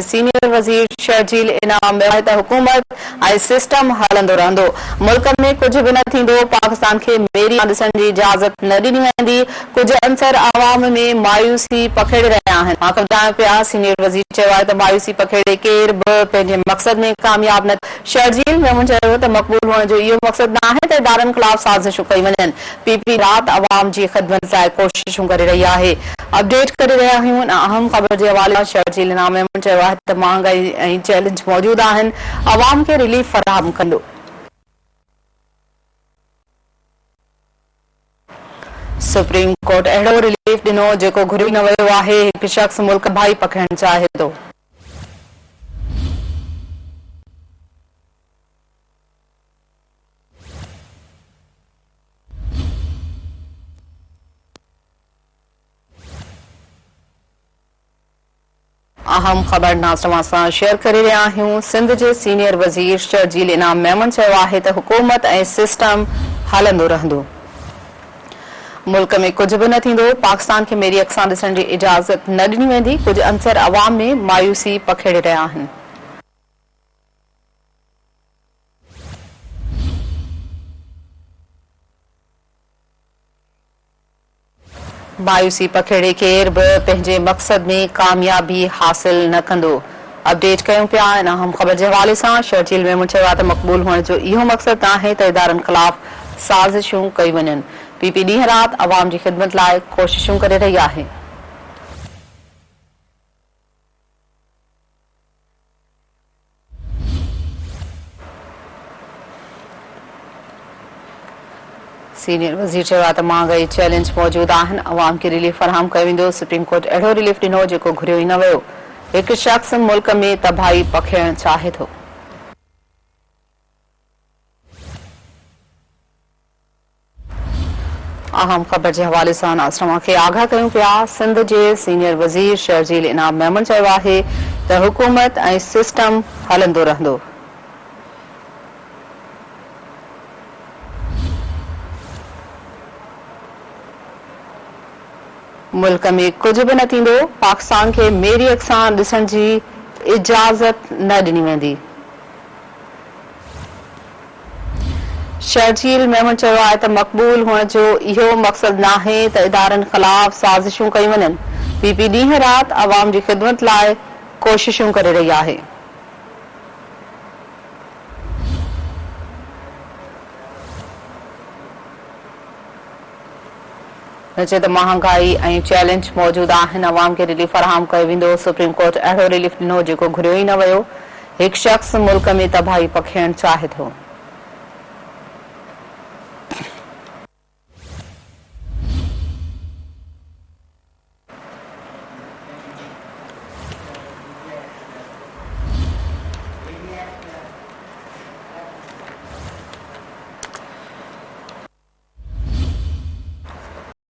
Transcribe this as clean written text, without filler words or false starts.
Senior वज़ीर शर्जील इनाम में हुकूमत ऐं सिस्टम हलंदो रहंदो। मुल्क में कुछ भी न थींदो। पाकिस्तान के मेरी ॾिसण जी इजाज़त न ॾिनी वेंदी। कुछ अंसर आवाम में मायूसी पखेड़े रहिया आहिनि। मां ॿुधायां पिया सीनियर वज़ीर चयो आहे त मायूसी पखेड़े केर बि पंहिंजे मक़सद में कामयाब न। शर्जील मेमन चयो त मक़बूल हुअण जो इहो मक़सद न आहे त इदारनि ख़िलाफ़ साज़िशूं कई वञनि। पीपी राति आवाम जी ख़िदमत लाइ कोशिशूं करे रही आहे। अपडेट करे रहिया आहियूं अहम ख़बर जे हवाले शर्जील इनाम मेमन चयो आहे त महांगाई ऐं चैलेंज मौजूद आहिनि। आवाम खे रिलीफ फराहम कंदो। सुप्रीम कोर्ट अहिड़ो रिलीफ ॾिनो जेको घुरियो न वियो आहे। हिकु शख़्स मुल्क भाई पखिड़णु चाहे थो। अहम ख़बर नाज़रीन सां शेयर करे रहिया आहियूं। सिंध जे सीनियर वज़ीर शर्जील इनाम मेमन चयो आहे त हुकूमत ऐं सिस्टम हलंदो रहंदो। मुल्क में कुछ भी न थींदो। पाकिस्तान खे मेरी अक्सां ॾिसण जी इजाज़त न ॾिनी वेंदी। कुछ अंसर अवाम में मायूसी पखेड़े रहिया आहिनि। मायूसी पखेड़े केर बि पंहिंजे मक़सद में कामयाबी हासिल न कंदो। अपडेट कयूं पिया अहम ख़बर जे हवाले सां शर्जील मेमन चयो आहे त मक़बूल हुअण जो इहो मक़सद आहे त इदारनि ख़िलाफ़ साज़िशूं कई वञनि। पीपी ॾींहुं राति अवाम जी ख़िदमत लाइ कोशिशूं करे रही आहे। सीनियर वज़ीर चयो आहे त महांगाई चैलेंज मौजूद आहिनि। अवाम खे रिलीफ फराहम कयो वेंदो। सुप्रीम कोर्ट अहिड़ो रिलीफ ॾिनो जेको घुरियो ई न वियो। हिकु शख़्स मुल्क में तबाही पखेड़णु चाहे थो। अहम ख़बर जे हवाले सां नाज़रीन खे आगाह कयूं पिया। सिंध जे सीनियर वज़ीर शर्जील इनाम मेमन चयो आहे त हुकूमत ऐं सिस्टम हलंदो रहंदो। मुल्क में कुछ भी न थींदो। पाकिस्तान खे मेरी अक्सां ॾिसण जी इजाज़त न ॾिनी वेंदी। शर्जील मेमन चयो आहे त मक़बूल हुअण जो इहो मक़सद न आहे त इदारनि ख़िलाफ़ साज़िशूं कई वञनि। पीपी ॾींहुं राति अवाम जी ख़िदमत लाइ कोशिशूं करे रही आहे। चए त महांगाई ऐं चैलेंज मौजूद आहिनि। अवाम खे रिलीफ फराहम कयो वेंदो। सुप्रीम कोर्ट अहिड़ो रिलीफ ॾिनो जेको घुरियो ई न वियो। हिकु शख़्स मुल्क में तबाही पखेड़णु चाहे थो।